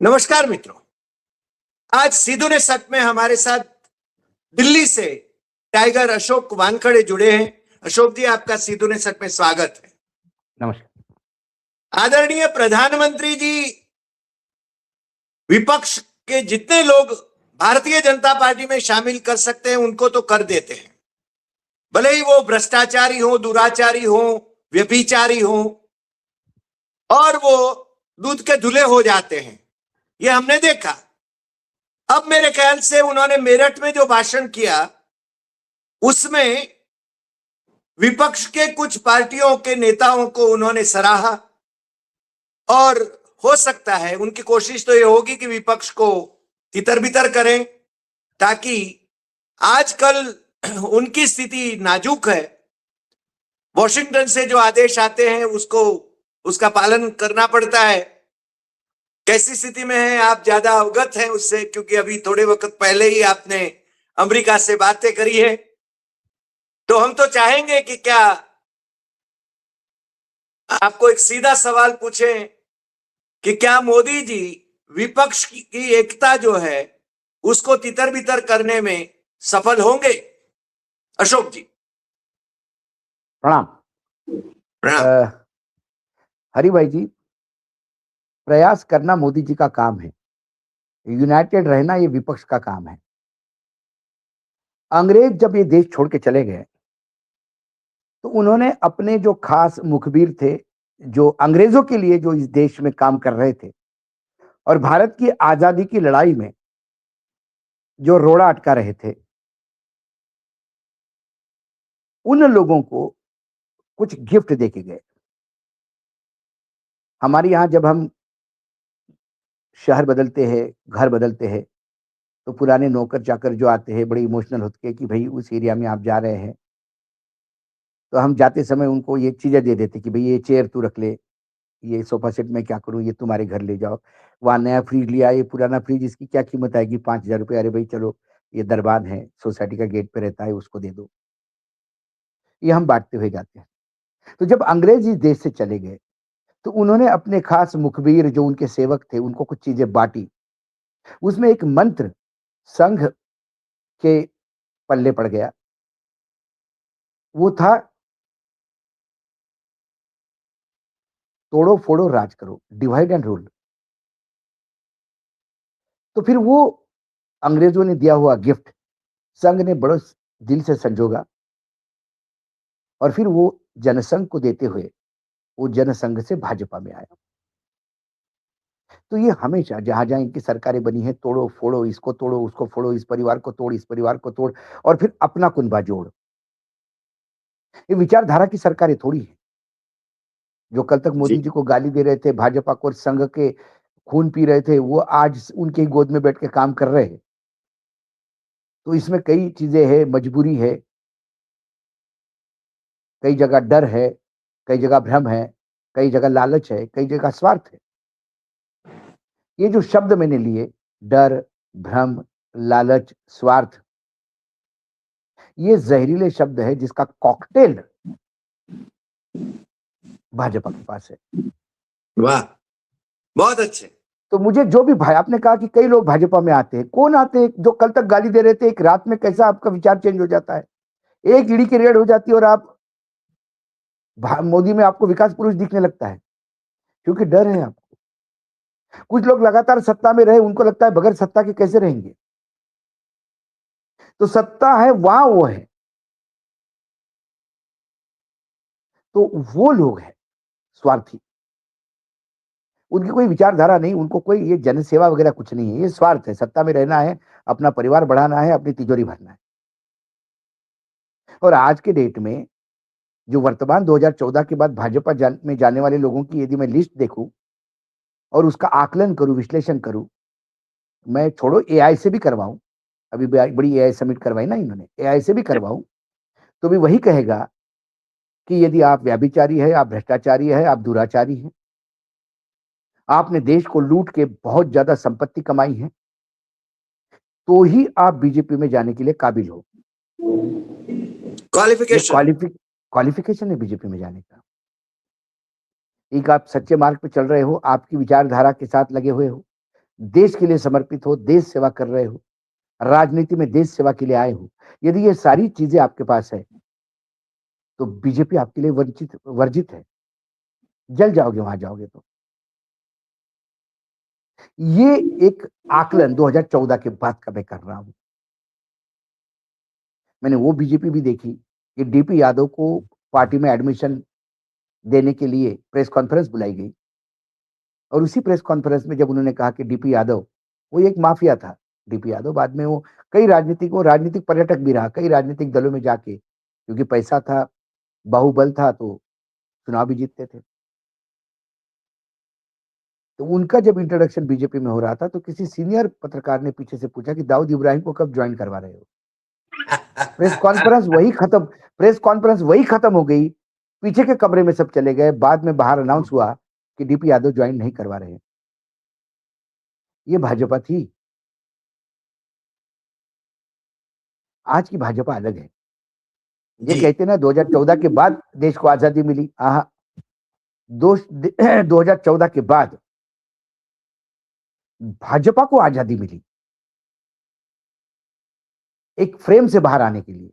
नमस्कार मित्रों। आज सीधू ने सच में हमारे साथ दिल्ली से टाइगर अशोक वानखड़े जुड़े हैं। अशोक जी, आपका सीधू ने सच में स्वागत है। नमस्कार। आदरणीय प्रधानमंत्री जी, विपक्ष के जितने लोग भारतीय जनता पार्टी में शामिल कर सकते हैं उनको तो कर देते हैं, भले ही वो भ्रष्टाचारी हो, दुराचारी हो, व्यभिचारी हो, और वो दूध के धुले हो जाते हैं, ये हमने देखा। अब मेरे ख्याल से उन्होंने मेरठ में जो भाषण किया उसमें विपक्ष के कुछ पार्टियों के नेताओं को उन्होंने सराहा, और हो सकता है उनकी कोशिश तो ये होगी कि विपक्ष को तितर बितर करें, ताकि आजकल उनकी स्थिति नाजुक है। वॉशिंगटन से जो आदेश आते हैं उसका पालन करना पड़ता है। कैसी स्थिति में है आप ज्यादा अवगत हैं उससे, क्योंकि अभी थोड़े वक्त पहले ही आपने अमेरिका से बातें करी है। तो हम तो चाहेंगे कि क्या आपको एक सीधा सवाल पूछें कि क्या मोदी जी विपक्ष की एकता जो है उसको तितर बितर करने में सफल होंगे? अशोक जी प्रणाम। प्रणाम। हरि भाई जी, प्रयास करना मोदी जी का काम है, यूनाइटेड रहना ये विपक्ष का काम है। अंग्रेज जब ये देश छोड़ के चले गए तो उन्होंने अपने जो खास मुखबिर थे, जो अंग्रेजों के लिए जो इस देश में काम कर रहे थे और भारत की आजादी की लड़ाई में जो रोड़ा अटका रहे थे, उन लोगों को कुछ गिफ्ट देके गए। हमारे यहां जब हम शहर बदलते हैं, घर बदलते हैं, तो पुराने नौकर चाकर जो आते हैं बड़े इमोशनल होते हैं कि भाई उस एरिया में आप जा रहे हैं, तो हम जाते समय उनको ये चीजें दे देते कि भाई ये चेयर तू रख ले, ये सोफा सेट मैं क्या करूं, ये तुम्हारे घर ले जाओ। वहां नया फ्रिज लिया, ये पुराना फ्रिज, इसकी क्या कीमत आएगी? 5,000 रुपये। अरे भाई चलो, ये दरबान है, सोसाइटी का गेट पे रहता है, उसको दे दो। ये हम बांटते हुए जाते हैं। तो जब अंग्रेज इस देश से चले गए तो उन्होंने अपने खास मुखबिर जो उनके सेवक थे उनको कुछ चीजें बांटी। उसमें एक मंत्र संघ के पल्ले पड़ गया, वो था तोड़ो फोड़ो राज करो, डिवाइड एंड रूल। तो फिर वो अंग्रेजों ने दिया हुआ गिफ्ट संघ ने बड़े दिल से संजोगा, और फिर वो जनसंघ को देते हुए वो जनसंघ से भाजपा में आया। तो ये हमेशा जहां जहां इनकी सरकारें बनी है, तोड़ो फोड़ो, इसको तोड़ो, उसको फोड़ो, इस परिवार को तोड़, इस परिवार को तोड़, और फिर अपना कुनबा जोड़। ये विचारधारा की सरकारें थोड़ी है। जो कल तक मोदी जी को गाली दे रहे थे, भाजपा को और संघ के खून पी रहे थे, वो आज उनके गोद में बैठ के काम कर रहे हैं। तो इसमें कई चीजें हैं, मजबूरी है, कई जगह डर है, कई जगह भ्रम है, कई जगह लालच है, कई जगह स्वार्थ है। ये जो शब्द मैंने लिए, डर, भ्रम, लालच, स्वार्थ, ये जहरीले शब्द है जिसका कॉकटेल भाजपा के पास है। वाह, बहुत अच्छे। तो मुझे जो भी भाई, आपने कहा कि कई लोग भाजपा में आते हैं, कौन आते हैं? जो कल तक गाली दे रहे थे, एक रात में कैसा आपका विचार चेंज हो जाता है? एक ईडी की रेड हो जाती है और आप मोदी में आपको विकास पुरुष दिखने लगता है, क्योंकि डर है आपको। कुछ लोग लगातार सत्ता में रहे, उनको लगता है बगैर सत्ता के कैसे रहेंगे। तो सत्ता है वहां वो है, तो वो लोग हैं स्वार्थी। उनकी कोई विचारधारा नहीं, उनको कोई ये जनसेवा वगैरह कुछ नहीं है, ये स्वार्थ है। सत्ता में रहना है, अपना परिवार बढ़ाना है, अपनी तिजोरी भरना है। और आज के डेट में जो वर्तमान 2014 के बाद भाजपा में जाने वाले लोगों की यदि मैं लिस्ट देखूं और उसका आकलन करूं, विश्लेषण करूं, मैं छोड़ो एआई से भी करवाऊं, अभी बड़ी एआई समिट करवाई ना इन्होंने, एआई से भी करवाऊं, तो भी वही कहेगा कि यदि आप व्याभिचारी है, आप भ्रष्टाचारी है, आप दुराचारी है, आपने देश को लूट के बहुत ज्यादा संपत्ति कमाई है, तो ही आप बीजेपी में जाने के लिए काबिल हो। क्वालिफिकेशन है बीजेपी में जाने का। एक आप सच्चे मार्ग पे चल रहे हो, आपकी विचारधारा के साथ लगे हुए हो, देश के लिए समर्पित हो, देश सेवा कर रहे हो, राजनीति में देश सेवा के लिए आए हो, यदि ये सारी चीजें आपके पास है, तो बीजेपी आपके लिए वंचित वर्जित है। जल जाओगे वहां जाओगे तो। ये एक आकलन 2014 के बाद का मैं कर रहा हूं। मैंने वो बीजेपी भी देखी कि डीपी यादव को पार्टी में एडमिशन देने के लिए प्रेस कॉन्फ्रेंस बुलाई गई और उसी प्रेस कॉन्फ्रेंस में जब उन्होंने कहा कि डीपी यादव, वो एक माफिया था। डीपी यादव बाद में वो राजनीतिक पर्यटक भी रहा, कई राजनीतिक दलों में जाके, क्योंकि पैसा था, बाहुबल था, तो चुनाव भी जीतते थे। तो उनका जब इंट्रोडक्शन बीजेपी में हो रहा था, तो किसी सीनियर पत्रकार ने पीछे से पूछा कि दाऊद इब्राहिम को कब ज्वाइन करवा रहे हो? प्रेस कॉन्फ्रेंस वही खत्म हो गई। पीछे के कमरे में सब चले गए। बाद में बाहर अनाउंस हुआ कि डीपी यादव ज्वाइन नहीं करवा रहे हैं। ये भाजपा थी। आज की भाजपा अलग है। ये जी कहते ना 2014 के बाद देश को आजादी मिली। 2014 के बाद भाजपा को आजादी मिली एक फ्रेम से बाहर आने के लिए।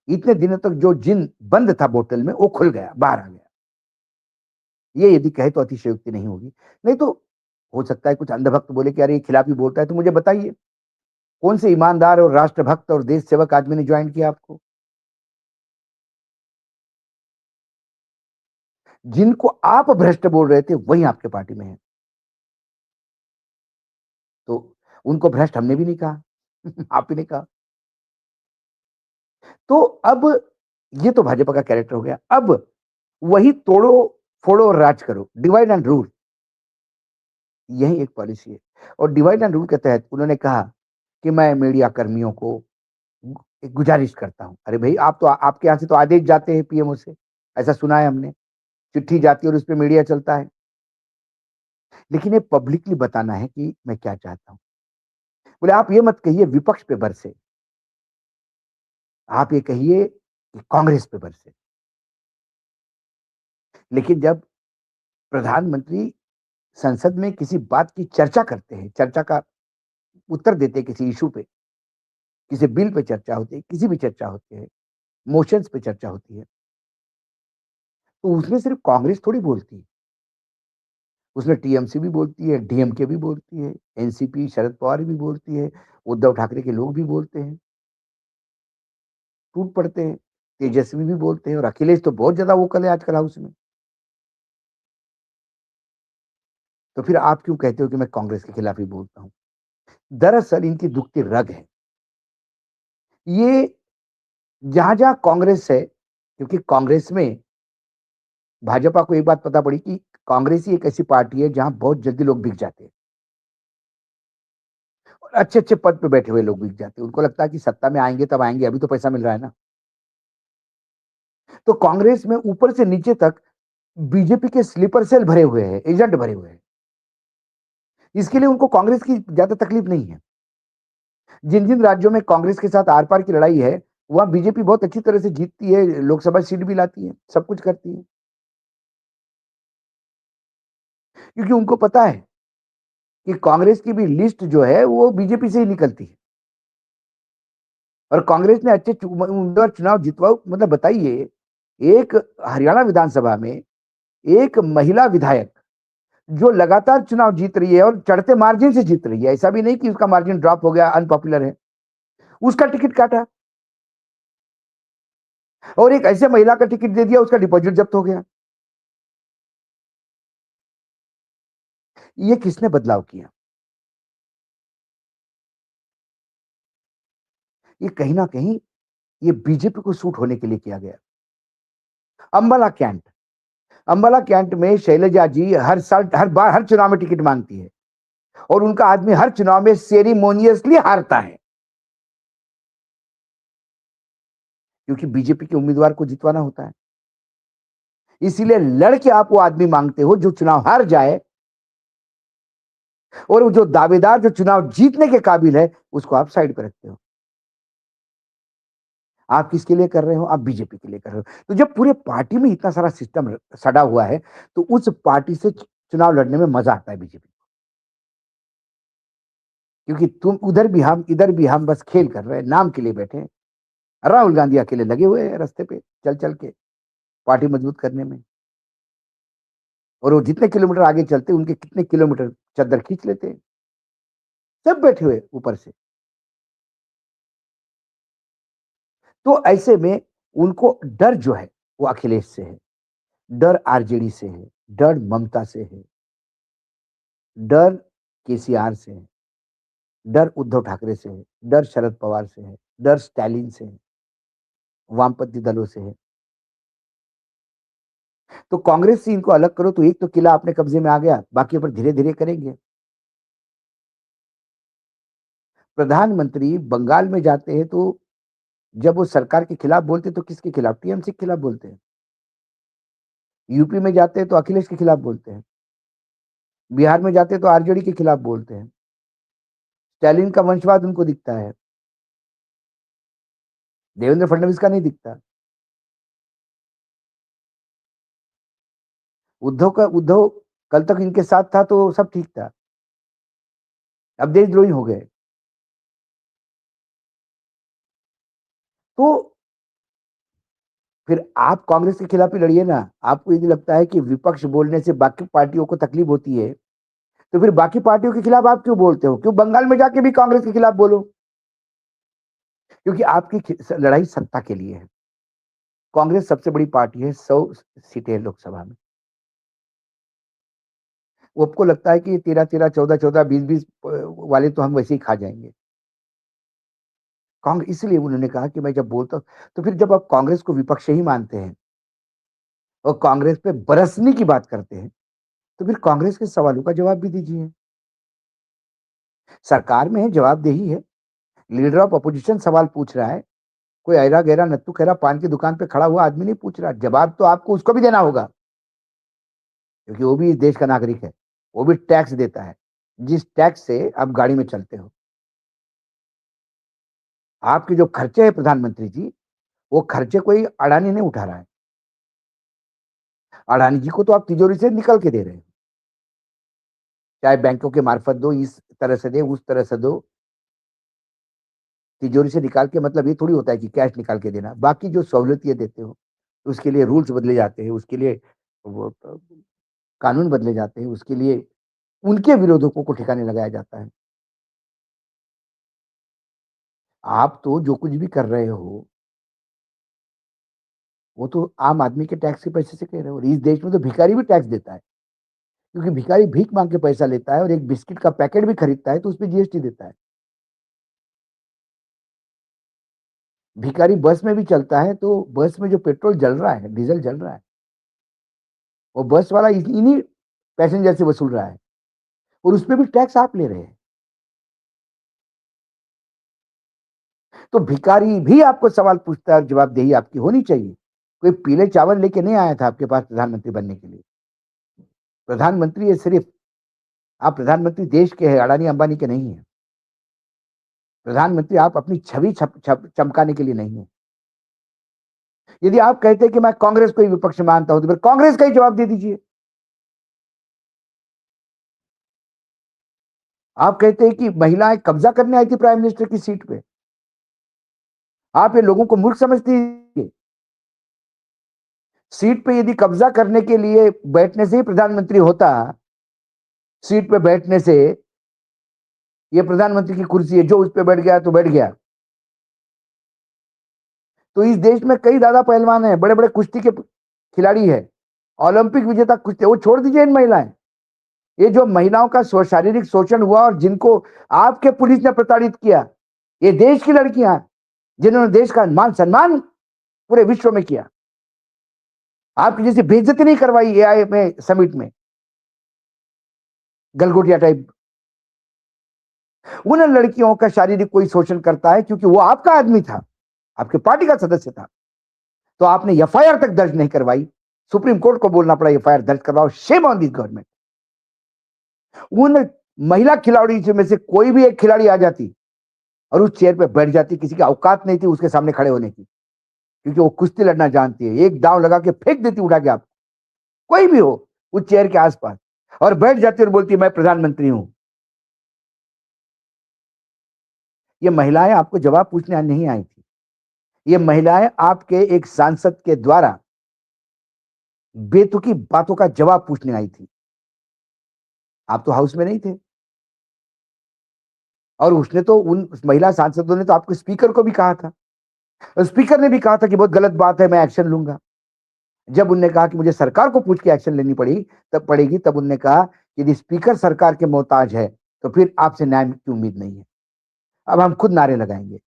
इतने दिनों तक जो जिन बंद था बोतल में, वो खुल गया, बाहर आ गया। ये यदि कहे तो अतिशयोक्ति नहीं होगी। नहीं तो हो सकता है कुछ अंधभक्त बोले कि अरे ये खिलाफी बोलता है, तो मुझे बताइए कौन से ईमानदार और राष्ट्रभक्त और देश सेवक आदमी ने ज्वाइन किया आपको? जिनको आप भ्रष्ट बोल रहे थे वही आपके पार्टी में है। तो उनको भ्रष्ट हमने भी नहीं कहा आप ही ने कहा। तो अब ये तो भाजपा का कैरेक्टर हो गया। अब वही तोड़ो फोड़ो और राज करो, डिवाइड एंड रूल, यही एक पॉलिसी है। और डिवाइड एंड रूल के तहत उन्होंने कहा कि मैं मीडिया कर्मियों को एक गुजारिश करता हूं। अरे भाई, आप तो आपके यहां से तो आदेश जाते हैं पीएमओ से, ऐसा सुना है हमने, चिट्ठी जाती है और उस पर मीडिया चलता है। लेकिन ये पब्लिकली बताना है कि मैं क्या चाहता हूं। बोले आप ये मत कहिए विपक्ष पे बरसे, आप ये कहिए कि कांग्रेस पे बरसे। लेकिन जब प्रधानमंत्री संसद में किसी बात की चर्चा करते हैं, चर्चा का उत्तर देते हैं किसी इशू पे, किसी बिल पे चर्चा होती है, किसी भी चर्चा होती है, मोशंस पे चर्चा होती है, तो उसमें सिर्फ कांग्रेस थोड़ी बोलती है। उसमें टीएमसी भी बोलती है, डीएमके भी बोलती है, एनसीपी शरद पवार भी बोलती है, उद्धव ठाकरे के लोग भी बोलते हैं, टूट पड़ते हैं, तेजस्वी भी बोलते हैं और अखिलेश तो बहुत ज्यादा वोकल है आजकल हाउस में। तो फिर आप क्यों कहते हो कि मैं कांग्रेस के खिलाफ ही बोलता हूं? दरअसल इनकी दुखती रग है। ये जहां जहां कांग्रेस है, क्योंकि कांग्रेस में भाजपा को एक बात पता पड़ी कि कांग्रेस ही एक ऐसी पार्टी है जहां बहुत जल्दी लोग बिक जाते हैं और अच्छे अच्छे पद पे बैठे हुए लोग बिक जाते हैं। उनको लगता है कि सत्ता में आएंगे तब आएंगे, अभी तो पैसा मिल रहा है ना। तो कांग्रेस में ऊपर से नीचे तक बीजेपी के स्लीपर सेल भरे हुए हैं, एजेंट भरे हुए हैं। इसके लिए उनको कांग्रेस की ज्यादा तकलीफ नहीं है। जिन जिन राज्यों में कांग्रेस के साथ आर पार की लड़ाई है, वहां बीजेपी बहुत अच्छी तरह से जीतती है, लोकसभा सीट भी लाती है, सब कुछ करती है, क्योंकि उनको पता है कि कांग्रेस की भी लिस्ट जो है वो बीजेपी से ही निकलती है। और कांग्रेस ने अच्छे उम्मीदवार चुनाव जितवाओ, मतलब बताइए, एक हरियाणा विधानसभा में एक महिला विधायक जो लगातार चुनाव जीत रही है और चढ़ते मार्जिन से जीत रही है, ऐसा भी नहीं कि उसका मार्जिन ड्रॉप हो गया, अनपॉपुलर है, उसका टिकट काटा और एक ऐसे महिला का टिकट दे दिया, उसका डिपॉजिट जब्त हो गया। ये किसने बदलाव किया? ये कहीं ना कहीं ये बीजेपी को सूट होने के लिए किया गया। अंबाला कैंट, अंबाला कैंट में शैलजा जी हर साल, हर बार, हर चुनाव में टिकट मांगती है और उनका आदमी हर चुनाव में सेरिमोनियसली हारता है, क्योंकि बीजेपी के उम्मीदवार को जितवाना होता है। इसीलिए लड़के आप वो आदमी मांगते हो जो चुनाव हार जाए, और जो दावेदार जो चुनाव जीतने के काबिल है उसको आप साइड पर रखते हो। आप किसके लिए कर रहे हो? आप बीजेपी के लिए कर रहे हो। तो जब पूरे पार्टी में इतना सारा सिस्टम सड़ा हुआ है, तो उस पार्टी से चुनाव लड़ने में मजा आता है बीजेपी को, क्योंकि तुम उधर भी हम इधर भी हम बस खेल कर रहे हैं, नाम के लिए बैठे हैं। राहुल गांधी अकेले लगे हुए हैं रास्ते पे चल चल के पार्टी मजबूत करने में, और वो जितने किलोमीटर आगे चलते उनके कितने किलोमीटर चद्दर खींच लेते हैं, सब बैठे हुए ऊपर से। तो ऐसे में उनको डर जो है वो अखिलेश से है, डर आरजेडी से है, डर ममता से है, डर केसीआर से है, डर उद्धव ठाकरे से है, डर शरद पवार से है, डर स्टालिन से है, वामपंथी दलों से है। तो कांग्रेस से इनको अलग करो तो एक तो किला अपने कब्जे में आ गया, बाकी पर धीरे धीरे करेंगे। प्रधानमंत्री बंगाल में जाते हैं तो जब वो सरकार के खिलाफ बोलते तो किसके खिलाफ? टीएमसी के खिलाफ बोलते हैं। यूपी में जाते हैं तो अखिलेश के खिलाफ बोलते हैं, बिहार में जाते हैं तो आरजेडी के खिलाफ बोलते हैं। स्टालिन का वंशवाद उनको दिखता है, देवेंद्र फडणवीस का नहीं दिखता। उद्धव कल तक इनके साथ था तो सब ठीक था, अब देशद्रोही हो गए। तो फिर आप कांग्रेस के खिलाफ ही लड़िए ना। आपको यदि लगता है कि विपक्ष बोलने से बाकी पार्टियों को तकलीफ होती है, तो फिर बाकी पार्टियों के खिलाफ आप क्यों बोलते हो? क्यों बंगाल में जाके भी कांग्रेस के खिलाफ बोलो? क्योंकि आपकी लड़ाई सत्ता के लिए है। कांग्रेस सबसे बड़ी पार्टी है, 100 सीटें लोकसभा में। वो आपको लगता है कि 13-13, 14-14, 20-20 वाले तो हम वैसे ही खा जाएंगे। कांग्रेस इसलिए उन्होंने कहा कि मैं जब बोलता हूं, तो फिर जब आप कांग्रेस को विपक्ष ही मानते हैं और कांग्रेस पे बरसने की बात करते हैं, तो फिर कांग्रेस के सवालों का जवाब भी दीजिए। सरकार में है, जवाबदेही है। लीडर ऑफ अपोजिशन सवाल पूछ रहा है, कोई ऐरा गैरा नत्थू खैरा पान की दुकान पे खड़ा हुआ आदमी नहीं पूछ रहा। जवाब तो आपको उसको भी देना होगा, क्योंकि वो भी इस देश का नागरिक है, वो भी टैक्स देता है, जिस टैक्स से आप गाड़ी में चलते हो। आपके जो खर्चे हैं प्रधानमंत्री जी, वो खर्चे कोई अडानी नहीं उठा रहा है। अडानी जी को तो आप तिजोरी से निकल के दे रहे हैं, चाहे बैंकों के मार्फत दो, इस तरह से दे, उस तरह से दो। तिजोरी से निकाल के मतलब ये थोड़ी होता है कि कैश निकाल के देना। बाकी जो सहूलियत ये देते हो, उसके लिए रूल्स बदले जाते हैं, उसके लिए वो कानून बदले जाते हैं, उसके लिए उनके विरोधकों को ठिकाने लगाया जाता है। आप तो जो कुछ भी कर रहे हो, वो तो आम आदमी के टैक्स के पैसे से कर रहे हो। और इस देश में तो भिखारी भी टैक्स देता है, क्योंकि भिखारी भीख मांग के पैसा लेता है और एक बिस्किट का पैकेट भी खरीदता है तो उसपे जीएसटी देता है। भिखारी बस में भी चलता है तो बस में जो पेट्रोल जल रहा है, डीजल जल रहा है, वो बस वाला इन्हीं पैसेंजर से वसूल रहा है, और उसपे भी टैक्स आप ले रहे हैं। तो भिखारी भी आपको सवाल पूछता है, जवाबदेही आपकी होनी चाहिए। कोई पीले चावल लेके नहीं आया था आपके पास प्रधानमंत्री बनने के लिए। प्रधानमंत्री ये सिर्फ आप प्रधानमंत्री देश के हैं, अडानी अंबानी के नहीं है। प्रधानमंत्री आप अपनी छवि चमकाने के लिए नहीं है। यदि आप कहते हैं कि मैं कांग्रेस को ही विपक्ष मानता हूं, तो फिर कांग्रेस का ही जवाब दे दीजिए। आप कहते हैं कि महिलाएं कब्जा करने आई थी प्राइम मिनिस्टर की सीट पे। आप ये लोगों को मूर्ख समझती है। सीट पे यदि कब्जा करने के लिए बैठने से ही प्रधानमंत्री होता, सीट पे बैठने से ये प्रधानमंत्री की कुर्सी है, जो उस पे बैठ गया तो बैठ गया। तो इस देश में कई दादा पहलवान हैं, बड़े बड़े कुश्ती के खिलाड़ी है, ओलंपिक विजेता कुश्ती, वो छोड़ दीजिए इन महिलाएं। ये जो महिलाओं का शारीरिक शोषण हुआ और जिनको आपके पुलिस ने प्रताड़ित किया, ये देश की लड़कियां जिन्होंने देश का मान सम्मान पूरे विश्व में किया, आपकी जैसी बेइज्जती नहीं करवाई एआई में समिट में गलगोटिया टाइप। उन लड़कियों का शारीरिक कोई शोषण करता है क्योंकि वो आपका आदमी था, आपके पार्टी का सदस्य था, तो आपने एफआईआर तक दर्ज नहीं करवाई। सुप्रीम कोर्ट को बोलना पड़ा एफआईआर दर्ज करवाओ। Shame on this government. उन महिला खिलाड़ी में से कोई भी एक खिलाड़ी आ जाती और उस चेयर पे बैठ जाती, किसी की औकात नहीं थी उसके सामने खड़े होने की, क्योंकि वो कुश्ती लड़ना जानती है। एक दांव लगा के फेंक देती उठा के, आप कोई भी हो उस चेयर के आसपास, और बैठ जाती है और बोलती है मैं प्रधानमंत्री हूं। ये महिलाएं आपको जवाब पूछने नहीं आई थी, ये महिलाएं आपके एक सांसद के द्वारा बेतुकी बातों का जवाब पूछने आई थी। आप तो हाउस में नहीं थे, और उसने तो उन महिला सांसदों ने तो आपके स्पीकर को भी कहा था, स्पीकर ने भी कहा था कि बहुत गलत बात है, मैं एक्शन लूंगा। जब उनने कहा कि मुझे सरकार को पूछ के एक्शन लेनी पड़ेगी, तब उनने कहा कि यदि स्पीकर सरकार के मोहताज है तो फिर आपसे न्याय की उम्मीद नहीं है, अब हम खुद नारे लगाएंगे।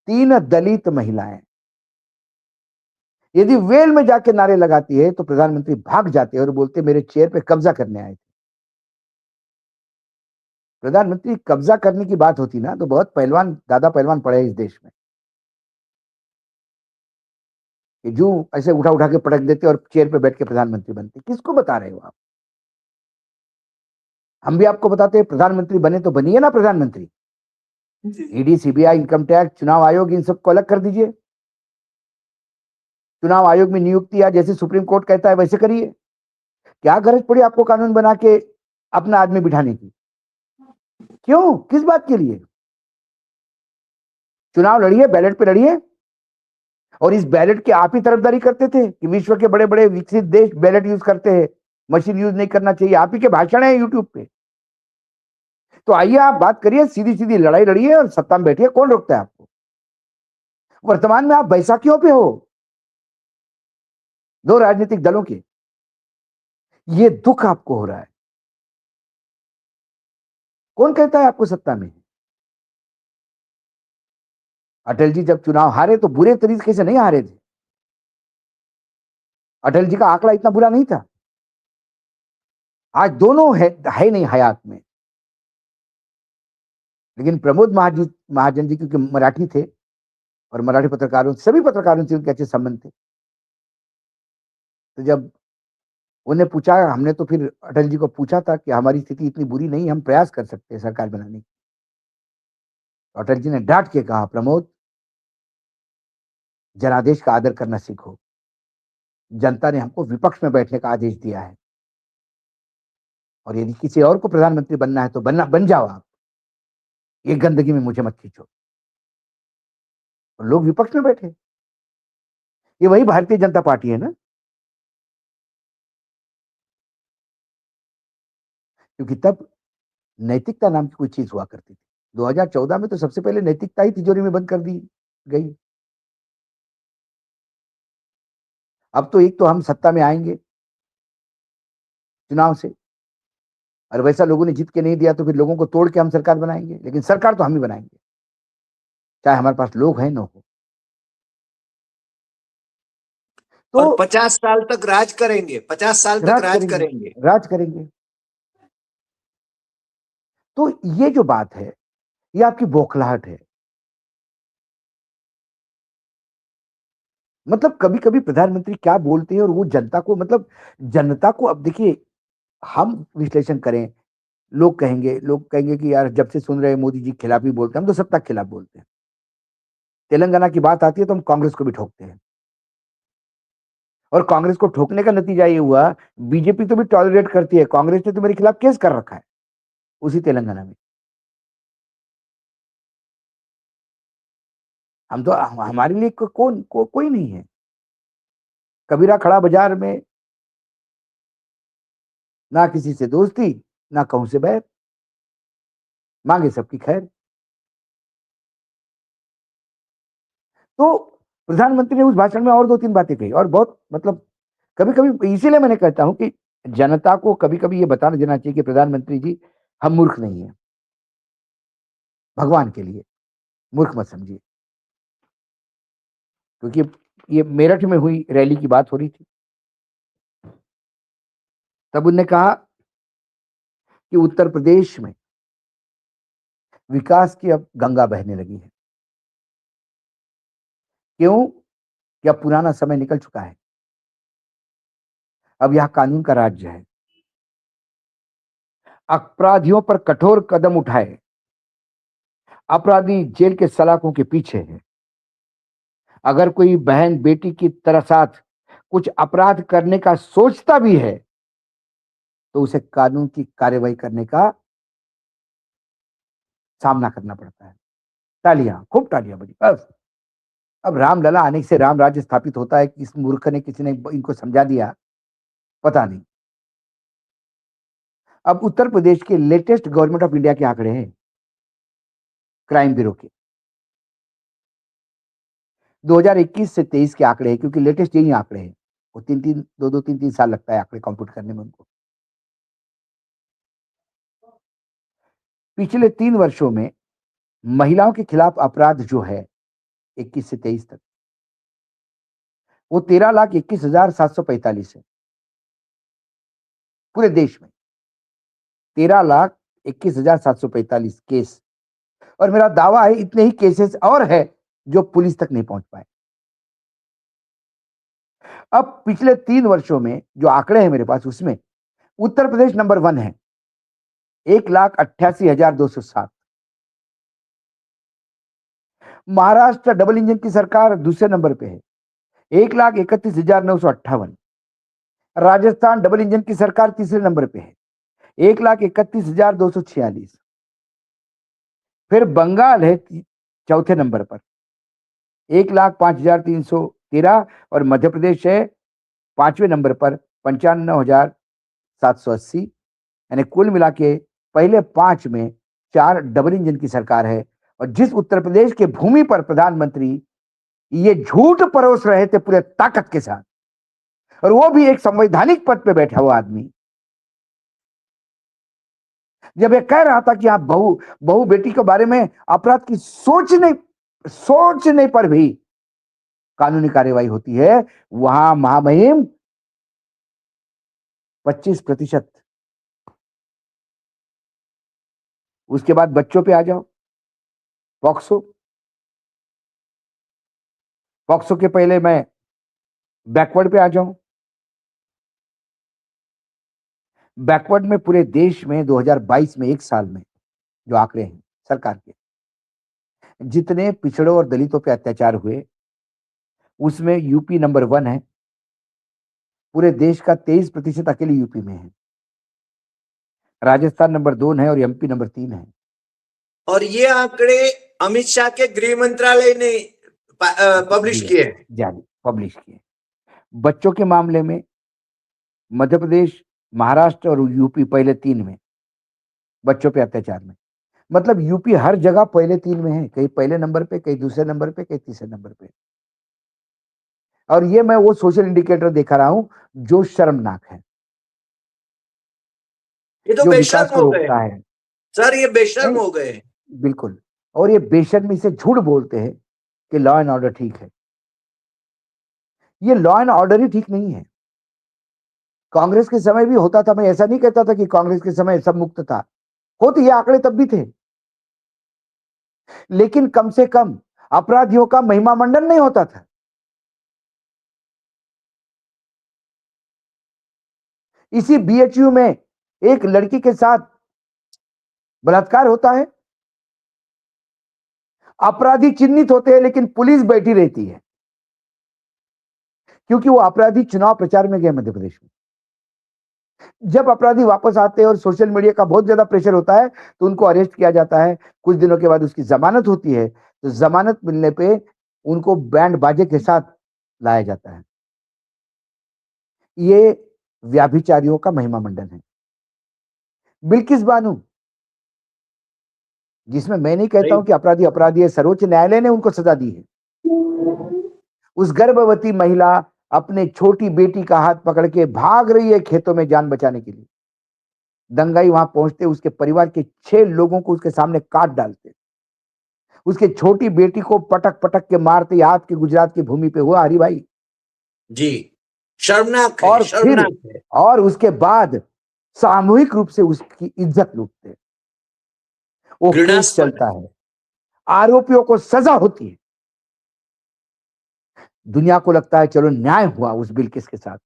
3 दलित महिलाएं यदि वेल में जाके नारे लगाती है तो प्रधानमंत्री भाग जाते हैं और बोलते मेरे चेयर पे कब्जा करने आए थे। प्रधानमंत्री कब्जा करने की बात होती ना तो बहुत पहलवान, दादा पहलवान पड़े हैं इस देश में, कि जो ऐसे उठा उठा के पटक देते और चेयर पे बैठ के प्रधानमंत्री बनते। किसको बता रहे हो आप? हम भी आपको बताते हैं, प्रधानमंत्री बने तो बनिए ना प्रधानमंत्री। ईडी, सीबीआई, इनकम टैक्स, चुनाव आयोग, इन सबको अलग कर दीजिए। चुनाव आयोग में नियुक्ति जैसे सुप्रीम कोर्ट कहता है वैसे करिए। क्या गरज पड़ी आपको कानून बना के अपना आदमी बिठाने की? क्यों? किस बात के लिए? चुनाव लड़िए, बैलेट पे लड़िए। और इस बैलेट की आप ही तरफदारी करते थे कि विश्व के बड़े बड़े विकसित देश बैलेट यूज करते हैं, मशीन यूज नहीं करना चाहिए। आप ही के भाषण है यूट्यूब पे। तो आइए आप बात करिए, सीधी सीधी लड़ाई लड़िए और सत्ता में बैठिए। कौन रोकता है आपको? वर्तमान में आप बैसाखियों पे हो, 2 राजनीतिक दलों के। ये दुख आपको हो रहा है। कौन कहता है आपको सत्ता में? अटल जी जब चुनाव हारे तो बुरे तरीके से नहीं हारे थे। अटल जी का आंकड़ा इतना बुरा नहीं था। आज दोनों है नहीं हयात में। लेकिन प्रमोद महाजन जी क्योंकि मराठी थे और मराठी पत्रकारों, सभी पत्रकारों से उनके अच्छे संबंध थे, तो जब उन्हें पूछा, हमने तो फिर अटल जी को पूछा था कि हमारी स्थिति इतनी बुरी नहीं, हम प्रयास कर सकते हैं सरकार बनाने की। अटल जी ने डांट के कहा, प्रमोद, जनादेश का आदर करना सीखो। जनता ने हमको विपक्ष में बैठने का आदेश दिया है, और यदि किसी और को प्रधानमंत्री बनना है तो बन जाओ आप, ये गंदगी में मुझे मत खींचो। और लोग विपक्ष में बैठे। ये वही भारतीय जनता पार्टी है ना, क्योंकि तब नैतिकता नाम की कोई चीज हुआ करती थी। 2014 में तो सबसे पहले नैतिकता ही तिजोरी में बंद कर दी गई। अब तो एक तो हम सत्ता में आएंगे चुनाव से, और वैसा लोगों ने जीत के नहीं दिया तो फिर लोगों को तोड़ के हम सरकार बनाएंगे। लेकिन सरकार तो हम ही बनाएंगे, चाहे हमारे पास लोग हैं न हो। और तो 50 साल तक राज करेंगे, 50 साल तक राज करेंगे। राज करेंगे। तो ये जो बात है, ये आपकी बौखलाहट है। मतलब कभी कभी प्रधानमंत्री क्या बोलते हैं और वो जनता को, मतलब जनता को, अब देखिए हम विश्लेषण करें, लोग कहेंगे कि यार जब से सुन रहे हैं मोदी जी खिलाफ ही बोलते हैं, हम तो सत्ता के खिलाफ बोलते हैं। तेलंगाना की बात आती है तो हम कांग्रेस को भी ठोकते हैं, और कांग्रेस को ठोकने का नतीजा ये हुआ, बीजेपी तो भी टॉलरेट करती है, कांग्रेस ने तो मेरे खिलाफ केस कर रखा है उसी तेलंगाना में। हम तो, हमारे लिए कोई नहीं है। कबीरा खड़ा बाजार में, ना किसी से दोस्ती, ना कहूं से बैर, मांगे सबकी खैर। तो प्रधानमंत्री ने उस भाषण में और 2-3 बातें कही, और बहुत, मतलब कभी कभी इसीलिए मैंने कहता हूं कि जनता को कभी कभी ये बता देना चाहिए कि प्रधानमंत्री जी, हम मूर्ख नहीं है, भगवान के लिए मूर्ख मत समझिए। क्योंकि ये मेरठ में हुई रैली की बात हो रही थी, तब उन्होंने कहा कि उत्तर प्रदेश में विकास की अब गंगा बहने लगी है। क्यों? कि अब पुराना समय निकल चुका है, अब यहां कानून का राज्य है। अपराधियों पर कठोर कदम उठाए, अपराधी जेल के सलाखों के पीछे है। अगर कोई बहन बेटी की तरह साथ कुछ अपराध करने का सोचता भी है तो उसे कानून की कार्रवाई करने का सामना करना पड़ता है। तालियां, खूब तालियां बजी बस। अब रामलला आने से राम राज्य स्थापित होता है कि इस मूर्ख ने किसी ने इनको समझा दिया, पता नहीं। अब उत्तर प्रदेश के लेटेस्ट गवर्नमेंट ऑफ इंडिया के आंकड़े हैं, क्राइम ब्यूरो के 2021 से 23 के आंकड़े हैं, क्योंकि लेटेस्ट यही आंकड़े हैं। वो 3-3 2-2 3-3 साल लगता है आंकड़े कंप्यूट करने में उनको। पिछले 3 वर्षों में महिलाओं के खिलाफ अपराध जो है 21 से 23 तक, वो 13,21,745 है पूरे देश में। 13,21,745 केस, और मेरा दावा है इतने ही केसेस और है जो पुलिस तक नहीं पहुंच पाए। अब पिछले 3 वर्षों में जो आंकड़े हैं मेरे पास, उसमें उत्तर प्रदेश नंबर 1 है, 1,88,207। महाराष्ट्र डबल इंजन की सरकार दूसरे नंबर पे है, 1,31,958। राजस्थान डबल इंजन की सरकार तीसरे नंबर पे है, 1,31,246। फिर बंगाल है चौथे नंबर पर, 1,05,313। और मध्य प्रदेश है 5वें नंबर पर, 95,780। यानी कुल मिला के पहले 5 में 4 डबल इंजन की सरकार है। और जिस उत्तर प्रदेश के भूमि पर प्रधानमंत्री ये झूठ परोस रहे थे पूरे ताकत के साथ, और वो भी एक संवैधानिक पद पे बैठा हुआ आदमी, जब ये कह रहा था कि आप बहू बेटी के बारे में अपराध की सोचने पर भी कानूनी कार्रवाई होती है, वहां महामहिम 25%। उसके बाद बच्चों पे आ जाओ, पॉक्सो के पहले मैं बैकवर्ड पे आ जाऊं। बैकवर्ड में पूरे देश में 2022 में एक साल में जो आंकड़े हैं सरकार के, जितने पिछड़ों और दलितों पे अत्याचार हुए, उसमें यूपी नंबर 1 है। पूरे देश का 23% अकेले यूपी में है। राजस्थान नंबर 2 है और एमपी नंबर 3 है। और ये आंकड़े अमित शाह के गृह मंत्रालय ने पब्लिश किए हैं। जारी पब्लिश किए। बच्चों के मामले में मध्य प्रदेश, महाराष्ट्र और यूपी पहले 3 में, बच्चों पे अत्याचार में। मतलब यूपी हर जगह पहले 3 में है, कहीं पहले नंबर पे, कहीं दूसरे नंबर पे, कहीं तीसरे नंबर पे। और ये मैं वो सोशल इंडिकेटर देखा रहा हूं जो शर्मनाक है, ये तो जो बेशर्म विकास को हो गए रोकता है। सर, ये बेशर्म नहीं, हो गए। बिल्कुल। और ये बेशर्मी से झूठ बोलते हैं कि लॉ एंड ऑर्डर ठीक है। ये लॉ एंड ऑर्डर ही ठीक नहीं है। कांग्रेस के समय भी होता था, मैं ऐसा नहीं कहता था कि कांग्रेस के समय सब मुक्त था, होते ये आंकड़े तब भी थे, लेकिन कम से कम अपराधियों का महिमा मंडन नहीं होता था। इसी बीएचयू में एक लड़की के साथ बलात्कार होता है, अपराधी चिन्हित होते हैं लेकिन पुलिस बैठी रहती है, क्योंकि वो अपराधी चुनाव प्रचार में गए मध्य प्रदेश में। जब अपराधी वापस आते हैं और सोशल मीडिया का बहुत ज्यादा प्रेशर होता है तो उनको अरेस्ट किया जाता है। कुछ दिनों के बाद उसकी जमानत होती है, तो जमानत मिलने पे उनको बैंड बाजे के साथ लाया जाता है। ये व्याभिचारियों का महिमा मंडन है। बिल्किस बानो, जिसमें मैं नहीं कहता हूं कि अपराधी अपराधी है, सर्वोच्च न्यायालय ने उनको सजा दी है। उस गर्भवती महिला अपने छोटी बेटी का हाथ पकड़ के भाग रही है खेतों में जान बचाने के लिए। दंगाई वहां पहुंचते उसके परिवार के 6 लोगों को उसके सामने काट डालते, उसके छोटी बेटी को पटक पटक के मारते। याद के गुजरात की भूमि पे हुआ हरी भाई जी, शर्मनाक है, और शर्मनाक है। और उसके बाद सामूहिक रूप से उसकी इज्जत लूटते। वो केस घृणास्पद चलता है, आरोपियों को सजा होती है। दुनिया को लगता है चलो न्याय हुआ उस बिल्किस के साथ।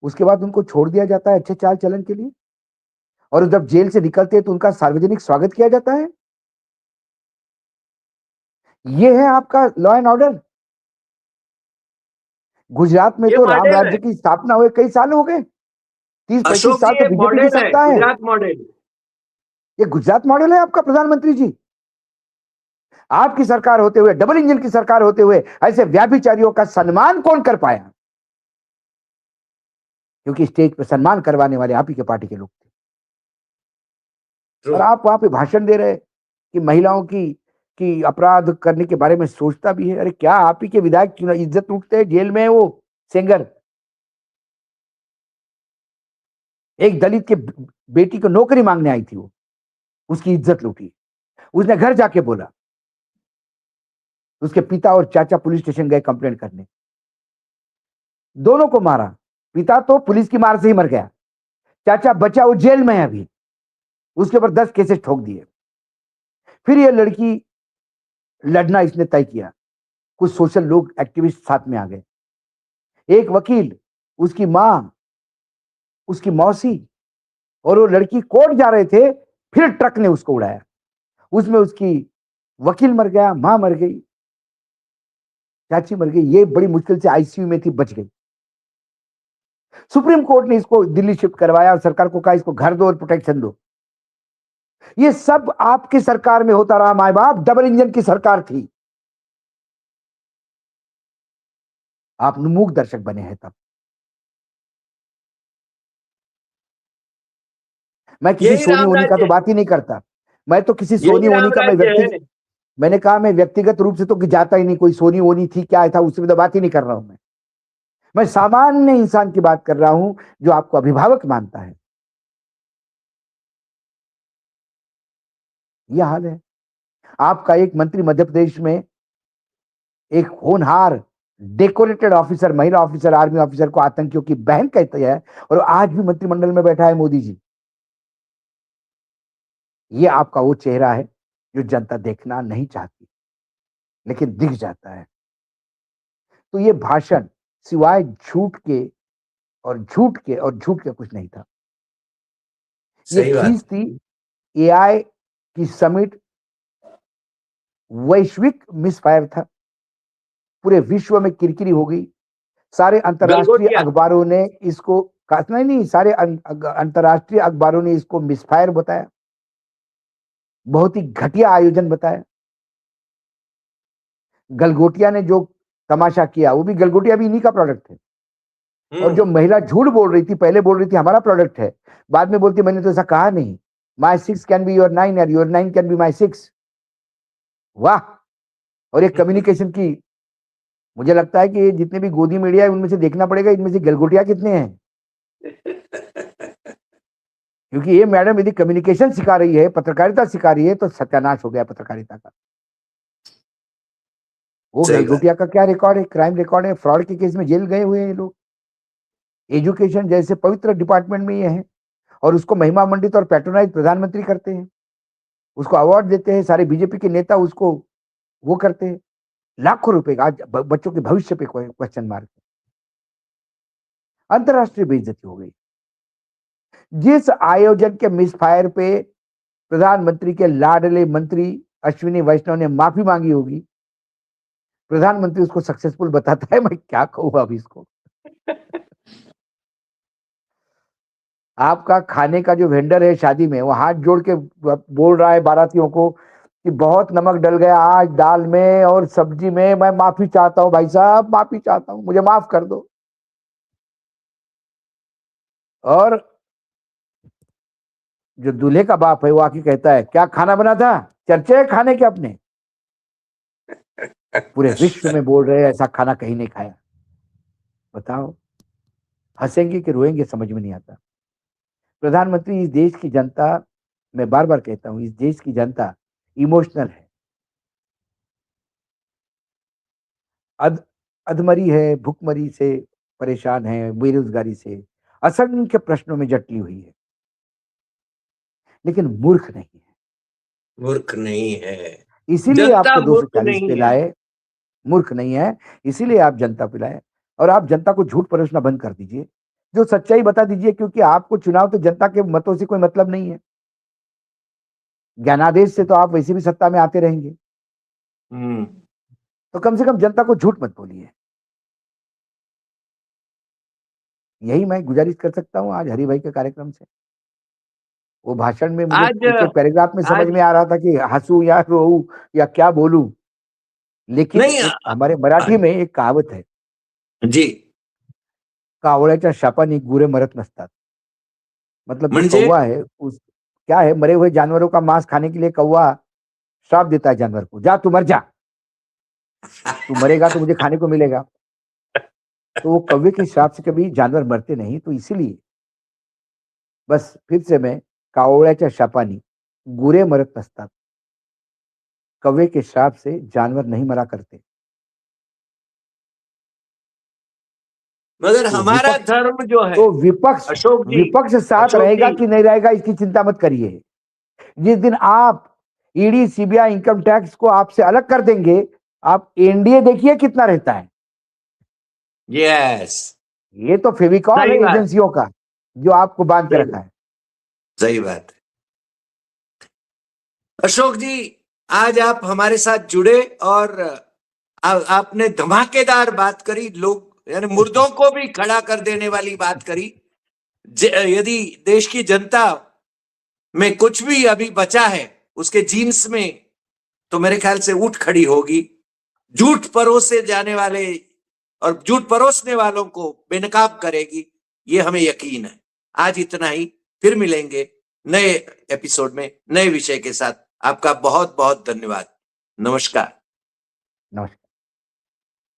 उसके बाद उनको छोड़ दिया जाता है अच्छे चाल चलन के लिए, और जब जेल से निकलते हैं तो उनका सार्वजनिक स्वागत किया जाता है। ये है आपका लॉ एंड ऑर्डर। गुजरात में ये तो राम मॉडल है। राज्य की स्थापना हुए कई साल हो गए, 30-35 अशोक साल जी तो ये बीजेपी की मॉडल है, सत्ता है। गुजरात मॉडल। ये गुजरात मॉडल है आपका प्रधानमंत्री जी। आपकी सरकार होते हुए, डबल इंजन की सरकार होते हुए, ऐसे व्यभिचारियों का सम्मान कौन कर पाया? क्योंकि स्टेज पर सम्मान करवाने वाले आप ही के पार्टी के लोग थे। और आप वहां पे भाषण दे रहे कि महिलाओं की अपराध करने के बारे में सोचता भी है। अरे क्या आप ही के विधायक चुनाव इज्जत लूटते हैं, जेल में है वो सेंगर। एक दलित के बेटी को नौकरी मांगने आई थी वो, उसकी इज्जत लूटी। उसने घर जाके बोला, उसके पिता और चाचा पुलिस स्टेशन गए कंप्लेंट करने, दोनों को मारा। पिता तो पुलिस की मार से ही मर गया, चाचा बचा, वो जेल में है अभी, उसके ऊपर 10 केसेस ठोक दिए। फिर ये लड़की लड़ना इसने तय किया, कुछ सोशल लोग एक्टिविस्ट साथ में आ गए, एक वकील, उसकी मां, उसकी मौसी, और वो लड़की कोर्ट जा रहे थे, फिर ट्रक ने उसको उड़ाया। उसमें उसकी वकील मर गया, मां मर गई, चाची मर गई। ये बड़ी मुश्किल से आईसीयू में थी, बच गई। सुप्रीम कोर्ट ने इसको दिल्ली शिफ्ट करवाया और सरकार को कहा इसको घर दो और प्रोटेक्शन दो। ये सब आपकी सरकार में होता रहा माए बाप। डबल इंजन की सरकार थी, आप मूक दर्शक बने हैं तब। मैं किसी यही सोनी राम वोनी का राज्य तो है, बात ही नहीं करता। मैं तो किसी सोनी यही वोनी राम का राज्य है। मैंने कहा मैं व्यक्तिगत रूप से तो जाता ही नहीं, कोई सोनी वोनी थी क्या था उससे भी तो बात ही नहीं कर रहा हूं मैं सामान्य इंसान की बात कर रहा हूं जो आपको अभिभावक मानता है। यह हाल है आपका। एक मंत्री मध्य प्रदेश में, एक होनहार डेकोरेटेड ऑफिसर, महिला ऑफिसर, आर्मी ऑफिसर को आतंकियों की बहन कहते हैं, और आज भी मंत्रिमंडल में बैठा है मोदी जी। ये आपका वो चेहरा है जो जनता देखना नहीं चाहती, लेकिन दिख जाता है। तो ये भाषण सिवाय झूठ के और झूठ के और झूठ के कुछ नहीं था। ये सही बात। खींच थी एआई की समिट, वैश्विक मिसफायर था। पूरे विश्व में किरकिरी हो गई। सारे अंतरराष्ट्रीय गलगोटिया। अखबारों ने इसको नहीं, सारे अंतरराष्ट्रीय अखबारों ने इसको मिसफायर बताया, बहुत ही घटिया आयोजन बताया। गलगोटिया ने जो तमाशा किया, वो भी गलगोटिया भी इन्हीं का प्रोडक्ट है। और जो महिला झूठ बोल रही थी, पहले बोल रही थी हमारा प्रोडक्ट है, बाद में बोलती मैंने तो ऐसा कहा नहीं, माई 6 कैन बी योर 9 और योर 9 कैन बी माई 6। वाह। और एक कम्युनिकेशन की, मुझे लगता है कि ये जितने भी गोदी मीडिया है उनमें से देखना पड़ेगा इनमें से गलगोटिया कितने हैं। क्योंकि ये मैडम यदि कम्युनिकेशन सिखा रही है, पत्रकारिता सिखा रही है, तो सत्यानाश हो गया पत्रकारिता का। वो सही बात। गलगोटिया का क्या रिकॉर्ड है, क्राइम रिकॉर्ड है, फ्रॉड के केस में जेल गए हुए हैं ये लोग। एजुकेशन जैसे पवित्र डिपार्टमेंट में ये है, और उसको महिमा मंडित और पैट्रोनाइज प्रधानमंत्री करते हैं, उसको अवार्ड देते हैं, सारे बीजेपी के नेता उसको वो करते हैं। लाखों रुपए का आज बच्चों के भविष्य पे क्वेश्चन मार्क। अंतरराष्ट्रीय बेइज्जती हो गई। जिस आयोजन के मिसफायर पे प्रधानमंत्री के लाडले मंत्री अश्विनी वैष्णव ने माफी मांगी होगी, प्रधानमंत्री उसको सक्सेसफुल बताता है। मैं क्या कहूँ अब इसको। आपका खाने का जो वेंडर है शादी में, वो हाथ जोड़ के बोल रहा है बारातियों को कि बहुत नमक डल गया आज दाल में और सब्जी में, मैं माफी चाहता हूं भाई साहब, माफी चाहता हूं, मुझे माफ कर दो। और जो दूल्हे का बाप है वो आके कहता है क्या खाना बना था, चर्चे है खाने के अपने। पूरे विश्व में बोल रहे हैं ऐसा खाना कहीं नहीं खाया। बताओ, हंसेंगे कि रोएंगे समझ में नहीं आता। प्रधानमंत्री, इस देश की जनता, मैं बार बार कहता हूं, इस देश की जनता इमोशनल है, अध अधमरी है, भुखमरी से परेशान है, बेरोजगारी से, असंख्य प्रश्नों में जटली हुई है, लेकिन मूर्ख नहीं है। मूर्ख नहीं है, इसीलिए जनता आपको मूर्ख 240 नहीं पे है। लाए। मूर्ख नहीं है, इसीलिए आप जनता पे लाए। और आप जनता को झूठ परोसना बंद कर दीजिए, जो सच्चाई बता दीजिए, क्योंकि आपको चुनाव तो जनता के मतों से कोई मतलब नहीं है। ज्ञानादेश से तो आप वैसे भी सत्ता में आते रहेंगे, तो कम से कम जनता को झूठ मत बोलिए। यही मैं गुजारिश कर सकता हूँ आज हरि भाई के कार्यक्रम से। वो भाषण में मुझे आज एक-एक पैराग्राफ में समझ आज में आ रहा था कि हँसूँ या रोऊँ या क्या बोलूँ? लेकिन नहीं एक हमारे मराठी में एक कहावत है, जी कावळ्याच्या शापानी गुरे मरत नसतात. मतलब जो म्हणजे कौवा है उस क्या है मरे हुए जानवरों का मांस खाने के लिए कौवा श्राप देता है जानवर को, जा तू मर जा, तू मरेगा तो मुझे खाने को मिलेगा। तो वो कौवे के श्राप से कभी जानवर मरते नहीं, तो इसीलिए बस फिर से मैं कावळ्याच्या शापानी गुरे मरत नसतात. कौवे के श्राप से जानवर नहीं मरा करते. मगर तो हमारा विपक्ष धर्म जो है तो विपक्ष अशोक जी विपक्ष साथ अशोक रहेगा जी कि नहीं रहेगा इसकी चिंता मत करिए। जिस दिन आप ईडी, सीबीआई, इनकम टैक्स को आपसे अलग कर देंगे, आप एनडीए देखिए कितना रहता है। यस ये तो फेविकॉल है सही बात एजेंसियों का, जो आपको बांध के सही रखा है। सही बात है अशोक जी आज आप हमारे साथ जुड़े और आपने धमाकेदार बात करी लोग यानी मुर्दों को भी खड़ा कर देने वाली बात करी यदि देश की जनता में कुछ भी अभी बचा है उसके जीन्स में तो मेरे ख्याल से उठ खड़ी होगी झूठ परोसे जाने वाले और झूठ परोसने वालों को बेनकाब करेगी ये हमें यकीन है आज इतना ही फिर मिलेंगे नए एपिसोड में नए विषय के साथ आपका बहुत बहुत धन्यवाद नमस्कार नमस्कार।